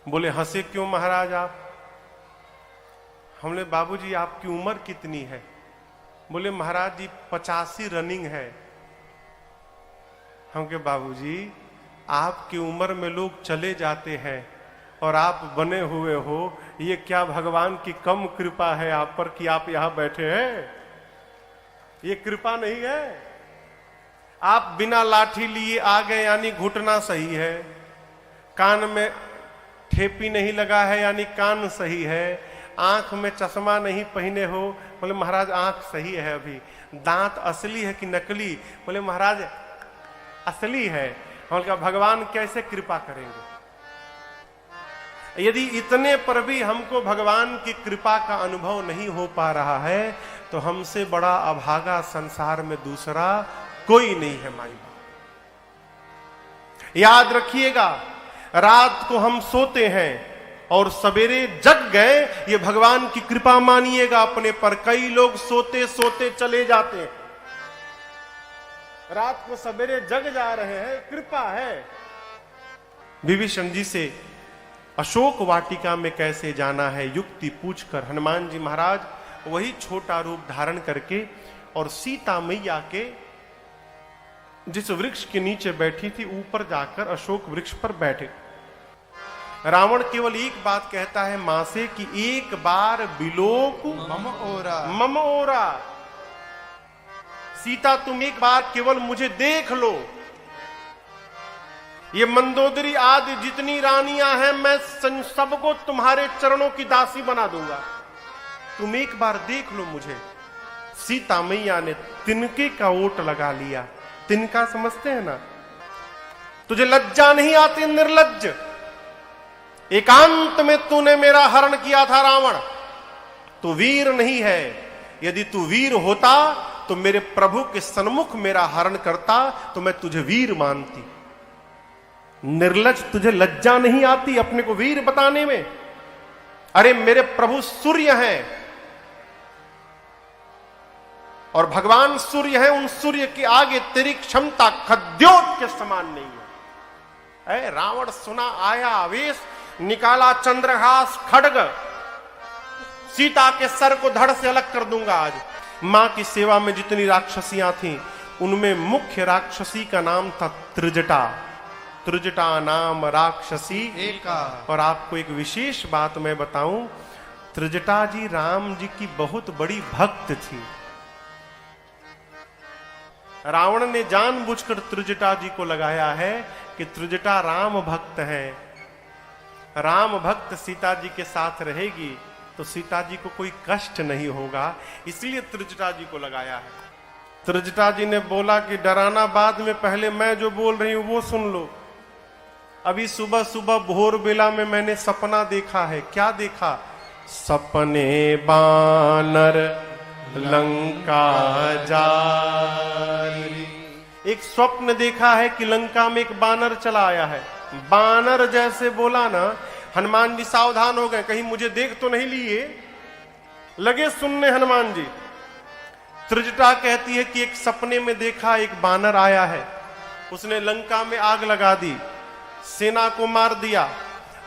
बोले हंसे क्यों महाराज आप? हमने बाबूजी आपकी उम्र कितनी है? बोले महाराज जी 85 रनिंग है। हम के बाबूजी आपकी उम्र में लोग चले जाते हैं और आप बने हुए हो, ये क्या भगवान की कम कृपा है आप पर कि आप यहां बैठे हैं? ये कृपा नहीं है। आप बिना लाठी लिए आ गए यानी घुटना सही है, कान में ठेपी नहीं लगा है यानी कान सही है, आंख में चश्मा नहीं पहने हो, बोले महाराज आंख सही है अभी, दांत असली है कि नकली? बोले महाराज असली है। हम कहा भगवान कैसे कृपा करेंगे? यदि इतने पर भी हमको भगवान की कृपा का अनुभव नहीं हो पा रहा है तो हमसे बड़ा अभागा संसार में दूसरा कोई नहीं है माई बाप। याद रखिएगा, रात को हम सोते हैं, और सवेरे जग गए, ये भगवान की कृपा मानिएगा अपने पर। कई लोग सोते सोते चले जाते हैं, रात को सवेरे जग जा रहे हैं, कृपा है। विभीषण जी से अशोक वाटिका में कैसे जाना है युक्ति पूछकर हनुमान जी महाराज वही छोटा रूप धारण करके और सीता मैया के जिस वृक्ष के नीचे बैठी थी ऊपर जाकर अशोक वृक्ष पर बैठे। रावण केवल एक बात कहता है मां से कि एक बार बिलोक मम ओरा, सीता तुम एक बार केवल मुझे देख लो। ये मंदोदरी आदि जितनी रानियां हैं मैं सबको तुम्हारे चरणों की दासी बना दूंगा, तुम एक बार देख लो मुझे। सीता मैया ने तिनके का ओट लगा लिया। तिनका समझते हैं ना? तुझे लज्जा नहीं आती निर्लज्ज? एकांत में तूने मेरा हरण किया था रावण, तू वीर नहीं है। यदि तू वीर होता तो मेरे प्रभु के सन्मुख मेरा हरण करता तो मैं तुझे वीर मानती। निर्लज्ज, तुझे लज्जा नहीं आती अपने को वीर बताने में? अरे मेरे प्रभु सूर्य हैं और भगवान सूर्य है, उन सूर्य के आगे तेरी क्षमता खद्योत के समान नहीं है। रावण सुना, आया आवेश, निकाला चंद्रहास खड्ग, सीता के सर को धड़ से अलग कर दूंगा आज। मां की सेवा में जितनी राक्षसियां थीं उनमें मुख्य राक्षसी का नाम था त्रिजटा। त्रिजटा नाम राक्षसी एका। और आपको एक विशेष बात मैं बताऊं, त्रिजटा जी राम जी की बहुत बड़ी भक्त थी। रावण ने जानबूझकर त्रिजटा जी को लगाया है कि त्रिजटा राम भक्त है, राम भक्त सीता जी के साथ रहेगी तो सीता जी को कोई कष्ट नहीं होगा, इसलिए त्रिजटा जी को लगाया है। त्रिजटा जी ने बोला कि डराना बाद में, पहले मैं जो बोल रही हूं वो सुन लो। अभी सुबह सुबह भोर बेला में मैंने सपना देखा है। क्या देखा? सपने बानर लंका जारी। एक स्वप्न देखा है कि लंका में एक बानर चला आया है। बानर जैसे बोला ना, हनुमान जी सावधान हो गए, कहीं मुझे देख तो नहीं लिए। लगे सुनने हनुमान जी। त्रिजटा कहती है कि एक सपने में देखा एक बानर आया है, उसने लंका में आग लगा दी, सेना को मार दिया,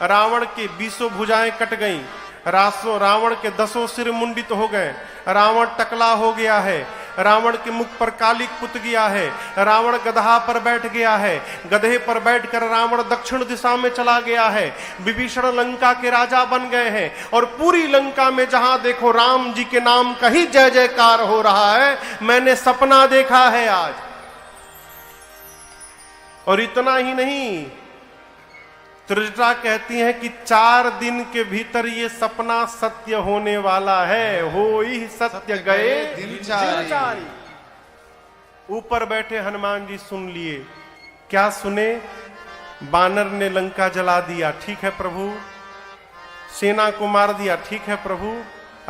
रावण की 20 भुजाएं कट गईं, रावण के 10 सिर मुंडित हो गए, रावण टकला हो गया है, रावण के मुख पर कालिक पुत गया है, रावण गधा पर बैठ गया है, गधे पर बैठकर रावण दक्षिण दिशा में चला गया है, विभीषण लंका के राजा बन गए हैं और पूरी लंका में जहां देखो राम जी के नाम का ही जय जयकार हो रहा है। मैंने सपना देखा है आज। और इतना ही नहीं, त्रिजटा कहती है कि 4 दिन के भीतर ये सपना सत्य होने वाला है। हो ही सत्य गए दिनचारी। ऊपर बैठे हनुमान जी सुन लिए। क्या सुने? बानर ने लंका जला दिया, ठीक है प्रभु। सेना को मार दिया, ठीक है प्रभु।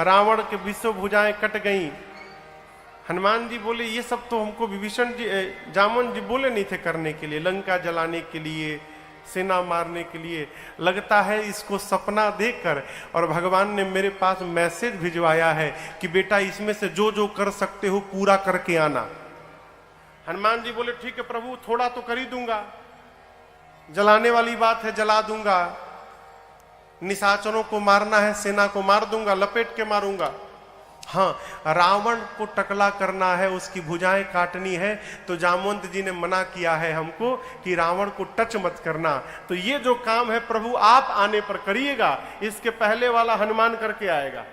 रावण के 20 भुजाएं कट गईं। हनुमान जी बोले ये सब तो हमको विभीषण जी, जामन जी बोले नहीं थे करने के लिए, लंका जलाने के लिए, सेना मारने के लिए। लगता है इसको सपना देखकर और भगवान ने मेरे पास मैसेज भिजवाया है कि बेटा इसमें से जो जो कर सकते हो पूरा करके आना। हनुमान जी बोले ठीक है प्रभु, थोड़ा तो कर ही दूंगा, जलाने वाली बात है जला दूंगा, निशाचरों को मारना है सेना को मार दूंगा, लपेट के मारूंगा। हाँ, रावण को टकला करना है, उसकी भुजाएं काटनी है, तो जामवंत जी ने मना किया है हमको कि रावण को टच मत करना। तो ये जो काम है प्रभु आप आने पर करिएगा, इसके पहले वाला हनुमान करके आएगा।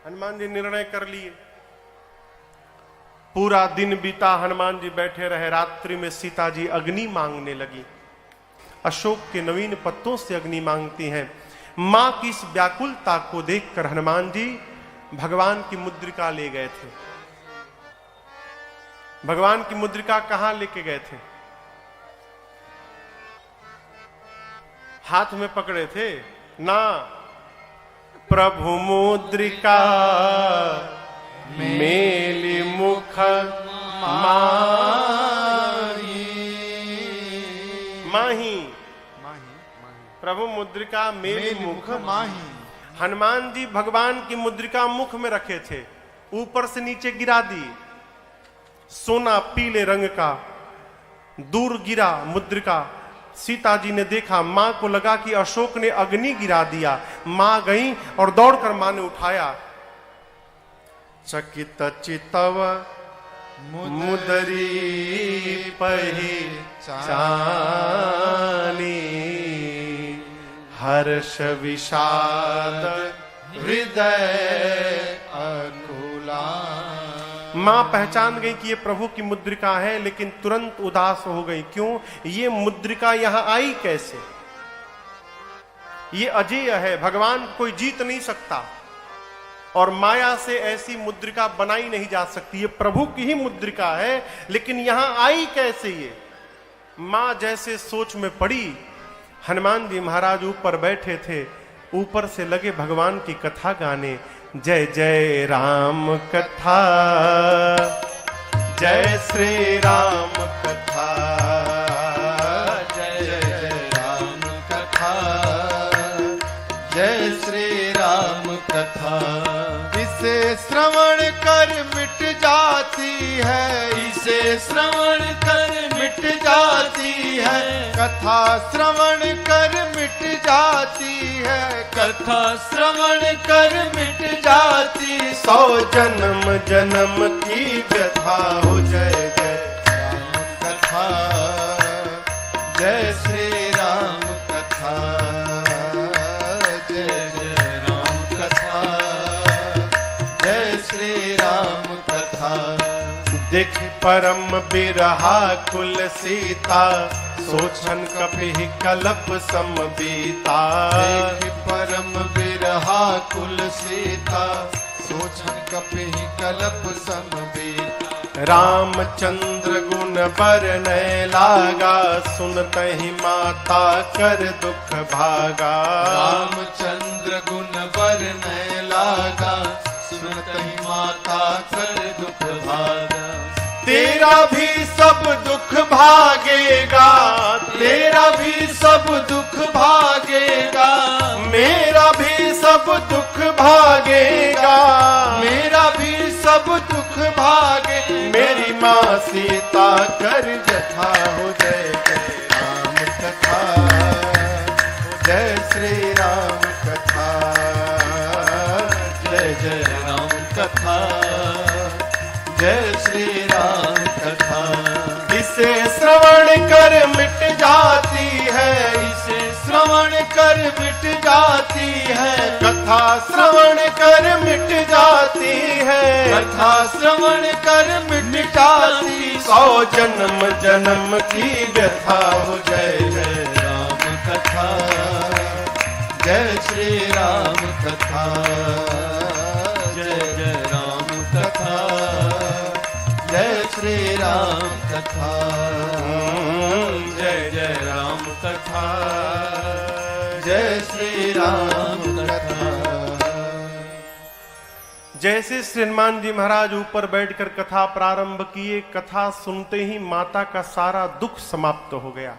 हनुमान जी निर्णय कर लिए। पूरा दिन बीता, हनुमान जी बैठे रहे। रात्रि में सीता जी अग्नि मांगने लगी। अशोक के नवीन पत्तों से अग्नि मांगती हैं। मां की इस व्याकुलता को देखकर हनुमान जी भगवान की मुद्रिका ले गए थे। भगवान की मुद्रिका कहां लेके गए थे? हाथ में पकड़े थे ना। प्रभु मुद्रिका मेली मुख माही, प्रभु मुद्रिका मेरी मेरी मुख मुख माही। हनुमान जी भगवान की मुद्रिका मुख में रखे थे, ऊपर से नीचे गिरा दी। सोना पीले रंग का दूर गिरा मुद्रिका। सीता जी ने देखा, मां को लगा कि अशोक ने अग्नि गिरा दिया। मां गई और दौड़कर मां ने उठाया। चकित चितव मुदरी पहचानी, हर्ष विषाद हृदय अकुला। मां पहचान गई कि ये प्रभु की मुद्रिका है, लेकिन तुरंत उदास हो गई। क्यों? ये मुद्रिका यहां आई कैसे? ये अजेय है, भगवान कोई जीत नहीं सकता और माया से ऐसी मुद्रिका बनाई नहीं जा सकती। ये प्रभु की ही मुद्रिका है, लेकिन यहां आई कैसे ये? मां जैसे सोच में पड़ी। हनुमान जी महाराज ऊपर बैठे थे, ऊपर से लगे भगवान की कथा गाने। जय जय राम कथा, जय श्री राम कथा, जय जय राम कथा, जय श्री राम कथा। इसे श्रवण कर मिट जाती है, इसे श्रवण कर मिट जाती है, कथा श्रवण कर मिट जाती है, कथा श्रवण कर मिट जाती। 100 जन्म जन्म की व्यथा हो। जय जय राम कथा, जय श्री राम कथा, जय जय राम कथा, जय श्री राम कथा। देख परम बिरहा कुल सीता, सोचन कपि कलप समबीता। देख परम बिरहा कुल सीता, सोचन कपि कलप समबीता। रामचंद्र गुण बरनय लागा, सुनतहि माता कर दुख भागा। रामचंद्र गुण बरनय लागा, सुनतहि माता कर दुख भागा। तेरा भी सब दुख भागेगा, तेरा भी सब दुख भागेगा, मेरा भी सब दुख भागेगा। मेरा भी सब दुख भागे। मेरी माँ सीता कर जथा हो। जय जय राम कथा, जय श्री राम कथा, जय जय राम कथा, जय श्री राम कथा। इसे श्रवण कर मिट जाती है, इसे श्रवण कर मिट जाती है, कथा श्रवण कर मिट जाती है, कथा श्रवण कर मिट जाती। 100 जन्म जन्म की व्यथा हो। जय जय राम कथा, जय श्री राम कथा, जय जय राम कथा, जय श्री राम कथा, जय जय राम कथा, जय श्री राम कथा। जैसे श्री हनुमान जी महाराज ऊपर बैठकर कथा प्रारंभ किए, कथा सुनते ही माता का सारा दुख समाप्त हो गया।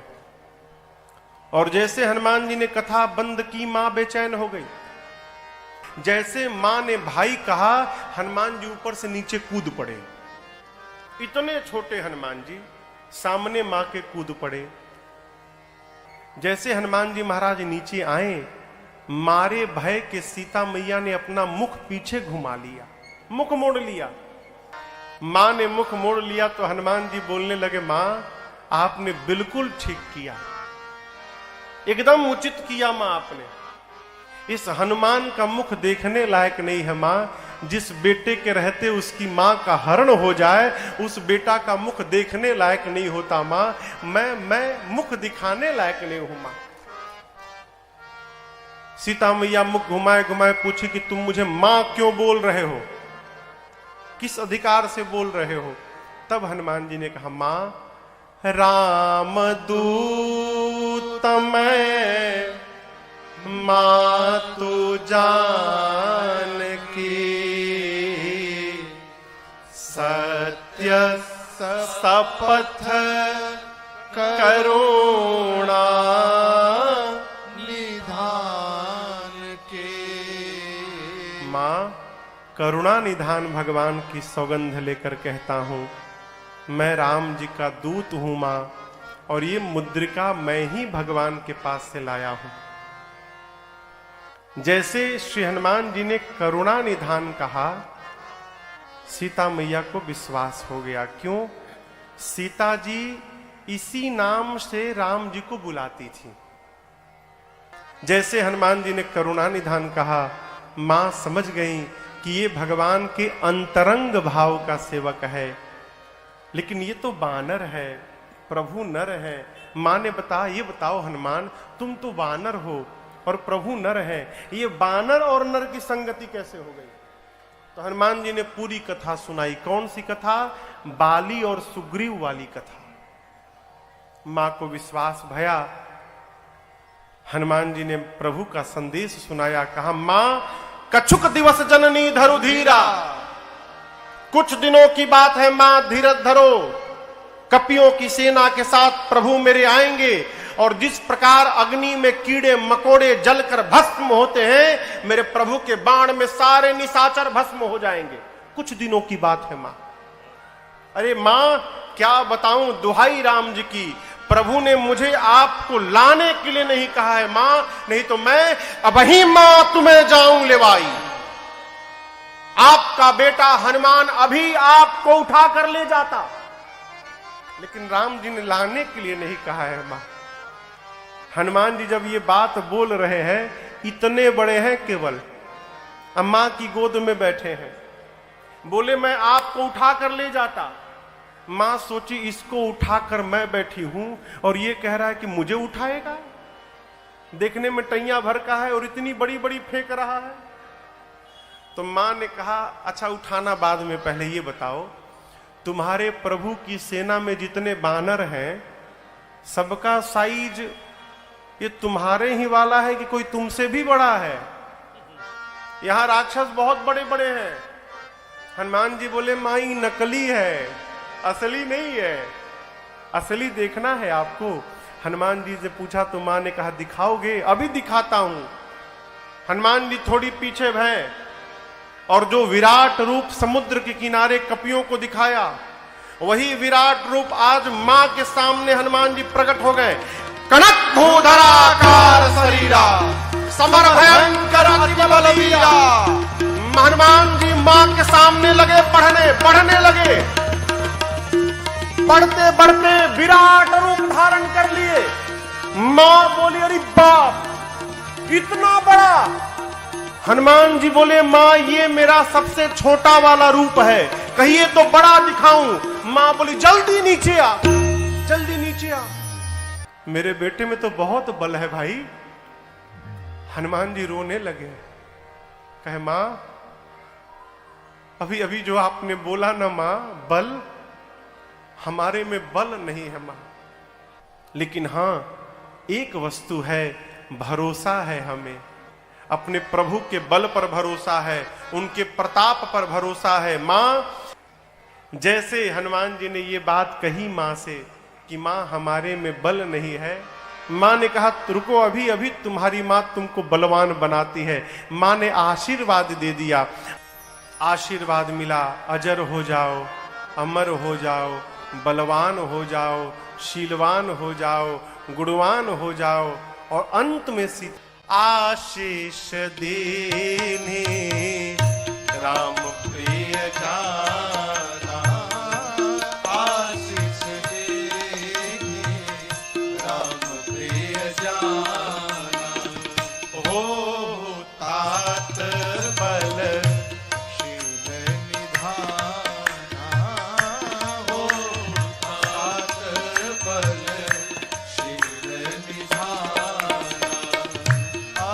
और जैसे हनुमान जी ने कथा बंद की, मां बेचैन हो गई। जैसे मां ने भाई कहा, हनुमान जी ऊपर से नीचे कूद पड़े। इतने छोटे हनुमान जी सामने मां के कूद पड़े। जैसे हनुमान जी महाराज नीचे आए, मारे भय के सीता मैया ने अपना मुख पीछे घुमा लिया, मुख मोड़ लिया। मां ने मुख मोड़ लिया तो हनुमान जी बोलने लगे, मां आपने बिल्कुल ठीक किया, एकदम उचित किया मां आपने। इस हनुमान का मुख देखने लायक नहीं है मां। जिस बेटे के रहते उसकी मां का हरण हो जाए, उस बेटा का मुख देखने लायक नहीं होता मां। मैं मुख दिखाने लायक नहीं हूं मां। सीता मैया मुख घुमाए घुमाए पूछी कि तुम मुझे मां क्यों बोल रहे हो, किस अधिकार से बोल रहे हो? तब हनुमान जी ने कहा, मां राम दूत मैं, मां तू जान की, सत्य शपथ करुणा करुणा निधान भगवान की सौगंध लेकर कहता हूं, मैं राम जी का दूत हूं मां, और ये मुद्रिका मैं ही भगवान के पास से लाया हूं। जैसे श्री हनुमान जी ने करुणा निधान कहा, सीता मैया को विश्वास हो गया। क्यों? सीता जी इसी नाम से राम जी को बुलाती थी। जैसे हनुमान जी ने करुणा निधान कहा, मां समझ गई कि ये भगवान के अंतरंग भाव का सेवक है, लेकिन ये तो बानर है, प्रभु नर है। मां ने ये बताओ हनुमान, तुम तो बानर हो और प्रभु नर है, ये बानर और नर की संगति कैसे हो गई? तो हनुमान जी ने पूरी कथा सुनाई। कौन सी कथा? बाली और सुग्रीव वाली कथा। मां को विश्वास भया। हनुमान जी ने प्रभु का संदेश सुनाया। कहा, मां कछुक दिवस जननी धरु धीरा, कुछ दिनों की बात है मां, धीरज धरो। कपियों की सेना के साथ प्रभु मेरे आएंगे, और जिस प्रकार अग्नि में कीड़े मकोड़े जलकर भस्म होते हैं, मेरे प्रभु के बाण में सारे निशाचर भस्म हो जाएंगे। कुछ दिनों की बात है मां। अरे मां, क्या बताऊं दुहाई राम जी की, प्रभु ने मुझे आपको लाने के लिए नहीं कहा है मां, नहीं तो मैं अब ही मां तुम्हें जाऊं लेवाई। आपका बेटा हनुमान अभी आपको उठा कर ले जाता, लेकिन राम जी ने लाने के लिए नहीं कहा है मां। हनुमान जी जब ये बात बोल रहे हैं, इतने बड़े हैं केवल, अम्मा की गोद में बैठे हैं, बोले मैं आपको उठा कर ले जाता। मां सोची इसको उठाकर मैं बैठी हूं और ये कह रहा है कि मुझे उठाएगा। देखने में टैया भर का है और इतनी बड़ी बड़ी फेंक रहा है। तो मां ने कहा, अच्छा उठाना बाद में, पहले ये बताओ तुम्हारे प्रभु की सेना में जितने बानर हैं, सबका साइज ये तुम्हारे ही वाला है कि कोई तुमसे भी बड़ा है? यहां राक्षस बहुत बड़े बड़े हैं। हनुमान जी बोले, मां ये नकली है, असली नहीं है, असली देखना है आपको। हनुमान जी से पूछा तो मां ने कहा, दिखाओगे? अभी दिखाता हूं। हनुमान जी थोड़ी पीछे भय, और जो विराट रूप समुद्र के किनारे कपियों को दिखाया, वही विराट रूप आज मां के सामने हनुमान जी प्रकट हो गए। कनक भूधराकार शरीरा, समर भयंकर अति बलवीरा। हनुमान जी मां के सामने लगे पढ़ने लगे। बढ़ते बढ़ते विराट रूप धारण कर लिए। मां बोली, अरे बाप इतना बड़ा। हनुमान जी बोले, मां ये मेरा सबसे छोटा वाला रूप है, कहिए तो बड़ा दिखाऊं। मां बोली, जल्दी नीचे आ, जल्दी नीचे आ, मेरे बेटे में तो बहुत बल है भाई। हनुमान जी रोने लगे, कहे मां अभी अभी जो आपने बोला ना मां, बल, हमारे में बल नहीं है मां, लेकिन हां एक वस्तु है, भरोसा है हमें, अपने प्रभु के बल पर भरोसा है, उनके प्रताप पर भरोसा है। मां, जैसे हनुमान जी ने ये बात कही मां से कि मां हमारे में बल नहीं है, मां ने कहा रुको, अभी अभी तुम्हारी मां तुमको बलवान बनाती है। मां ने आशीर्वाद दे दिया। आशीर्वाद मिला, अजर हो जाओ, अमर हो जाओ, बलवान हो जाओ, शीलवान हो जाओ, गुणवान हो जाओ, और अंत में आशीष देने राम प्रिय जाना, आशीष देने राम प्रिय जाना, हो तात बल शील निधाना, हो तात बल शील निधाना,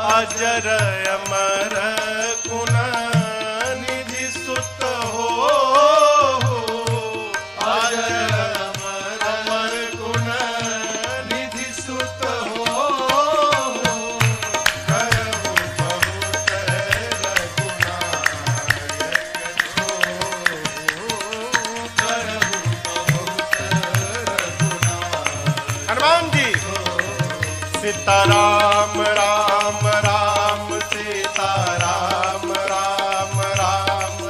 अजर अमर गुण निधि सुत हो, अजर अमर गुण निधि सुत हो, करहु बहुत रघुनायक छो, करहु बहुत रघुनायक। हनुमान जी, सीताराम राम राम, सीताराम राम राम,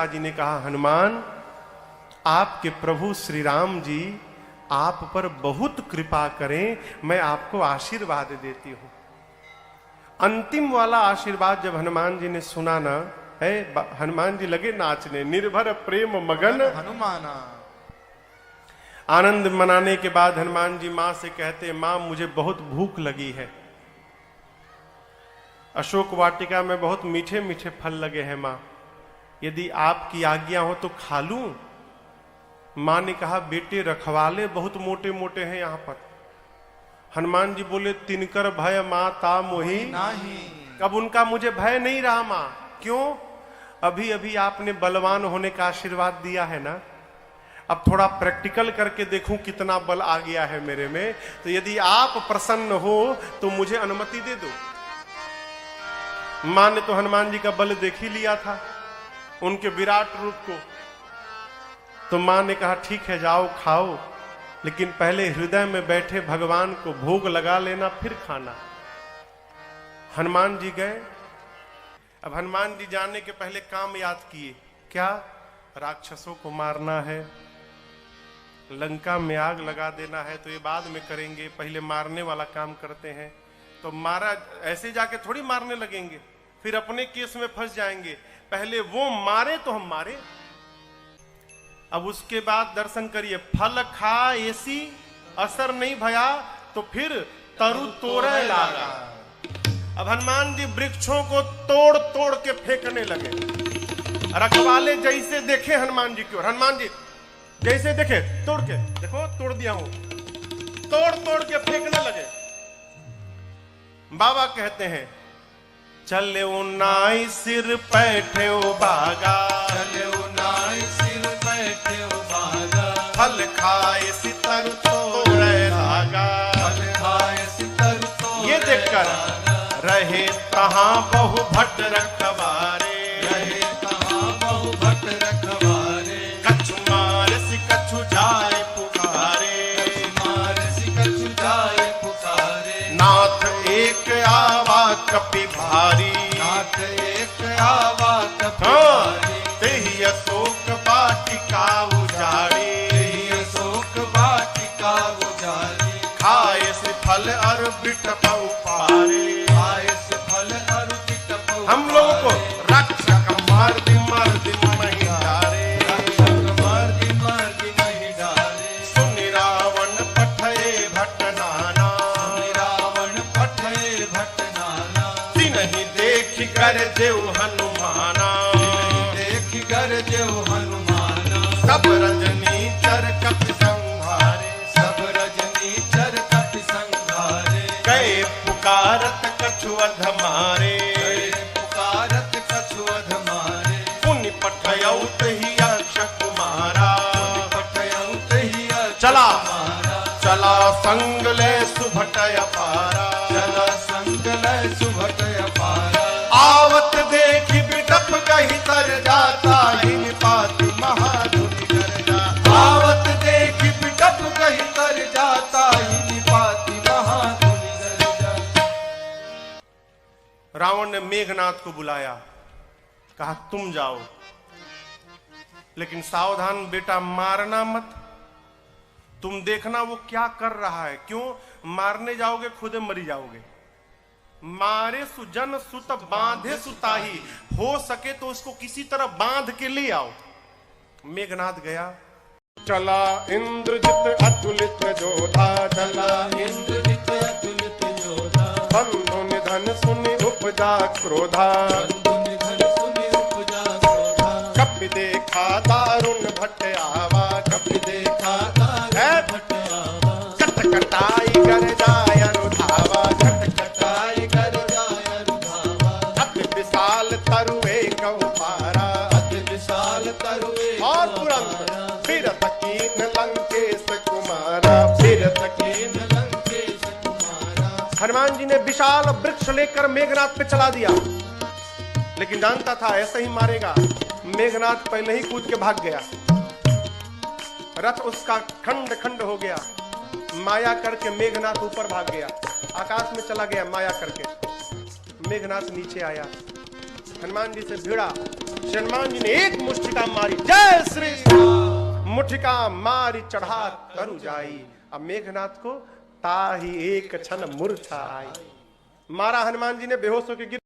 सीता जी ने कहा, हनुमान आपके प्रभु श्री राम जी आप पर बहुत कृपा करें, मैं आपको आशीर्वाद देती हूं। अंतिम वाला आशीर्वाद जब हनुमान जी ने सुना ना, है हनुमान जी लगे नाचने, निर्भर प्रेम मगन हनुमाना। आनंद मनाने के बाद हनुमान जी मां से कहते, मां मुझे बहुत भूख लगी है, अशोक वाटिका में बहुत मीठे मीठे फल लगे हैं मां, यदि आपकी आज्ञा हो तो खा लूं। मां ने कहा, बेटे रखवाले बहुत मोटे मोटे हैं यहां पर। हनुमान जी बोले, तिनकर भय माता मोही नहीं। अब उनका मुझे भय नहीं रहा मां। क्यों? अभी अभी आपने बलवान होने का आशीर्वाद दिया है ना, अब थोड़ा प्रैक्टिकल करके देखूं कितना बल आ गया है मेरे में, तो यदि आप प्रसन्न हो तो मुझे अनुमति दे दो। मां ने तो हनुमान जी का बल देख ही लिया था, उनके विराट रूप को। तो मां ने कहा, ठीक है जाओ खाओ, लेकिन पहले हृदय में बैठे भगवान को भोग लगा लेना, फिर खाना। हनुमान जी गए। अब हनुमान जी जाने के पहले काम याद किए। क्या? राक्षसों को मारना है, लंका में आग लगा देना है, तो ये बाद में करेंगे, पहले मारने वाला काम करते हैं। तो मारा, ऐसे जाके थोड़ी मारने लगेंगे, फिर अपने केस में फंस जाएंगे। पहले वो मारे तो हम मारे। अब उसके बाद दर्शन करिए, फल खा ऐसी असर नहीं भया, तो फिर तरु तोड़े लागा। अब हनुमान जी वृक्षों को तोड़ तोड़ के फेंकने लगे। रखवाले जैसे देखे हनुमान जी की ओर, हनुमान जी जैसे देखे तोड़ के, देखो तोड़ दिया हूं, तोड़ तोड़ के फेंकने लगे। बाबा कहते हैं, चले नाई सिर पैठे बागा, चले नाई सिर बैठे बागा, फल खाए सितर तोड़े लागा। फल खाए सितर तोड़े ये देखकर लागा। रहे तहां बहु भट रखवारे, रहे तहां बहु भट रखवारे, कछु मार सि कछु जाए पुकारे, मार सि कछु जाए पुकारे। नाथ एक आवा कपि भारी, नाथ एक आवा कपि हाँ, भारी, तेहि अशोक वाटिका उजाड़ी, तेहि अशोक वाटिका उजाड़ी। खाए से फल और बिटपउ पारे। खाए से फल और बिटपउ हम लोगों को पारे। रक्षक मर्दि मर्दि मही डारे, रक्षक मर्दि मर्दि महि डारे। सुनि रावण पठये भट नाना, रावण पठये भट नाना, तिनहि देखि गरजेउ हनुमाना, देख गरजेउ हनुमाना। सब रजनी चर कपि संहारे, सब रजनी चर कपि संहारे। गए पुकारत कछु अध मारे, गए पुकारत कछु अध मारे। पुनि पठयउ तहि यक्ष कुमारा, पठयउ तहि यक्ष चला कुमारा। चला संग ले सुभटय पारा, चला संग लय सुभटय पारा। आवत देखि बिटप कहि तर जाता, हिनि पाति महाधुनि कर जाता। आवत देखि बिटप कहि तर जाता, हिनि पाति महाधुनि कर जाता। रावण ने मेघनाथ को बुलाया, कहा तुम जाओ, लेकिन सावधान बेटा, मारना मत। तुम देखना वो क्या कर रहा है। क्यों? मारने जाओगे खुद मरी जाओगे। मारे सुजन सुत बांधे सुताही, हो सके तो उसको किसी तरह बांध के ले आओ। मेघनाथ गया। चला इंद्रजित अतुलित जोधा, चला इंद्रजित अतुलित योधा। बंधु निधन सुनि उपजा क्रोधा, बंधु निधन सुनि उपजा क्रोधा। कपि देखा दारुण भट आवा, कपि देखा दारुण भट आवा। कटकटाई कर जाय अनुधावा, कटाई कर जाय अनुधावा। अति विशाल तरुए कौ पारा, अति विशाल तरुए और तुरंत फिरत कीन लंकेश कुमारा, फिरत कीन लंकेश कुमारा। हनुमान जी ने विशाल वृक्ष लेकर मेघनाथ पे चला दिया, लेकिन जानता था ऐसे ही मारेगा। मेघनाथ पहले ही कूद के भाग गया, रथ उसका खंड खंड हो गया। माया करके मेघनाथ ऊपर भाग गया, आकाश में चला गया माया करके। मेघनाथ नीचे आया, हनुमान जी से भिड़ा। श्री हनुमान जी ने एक मुष्टिका मारी, जय श्री राम, मुठिका मारी चढ़ा तरु जाई। अब मेघनाथ को ताही एक क्षण मूर्छा आई। मारा हनुमान जी ने, बेहोश होकर गिर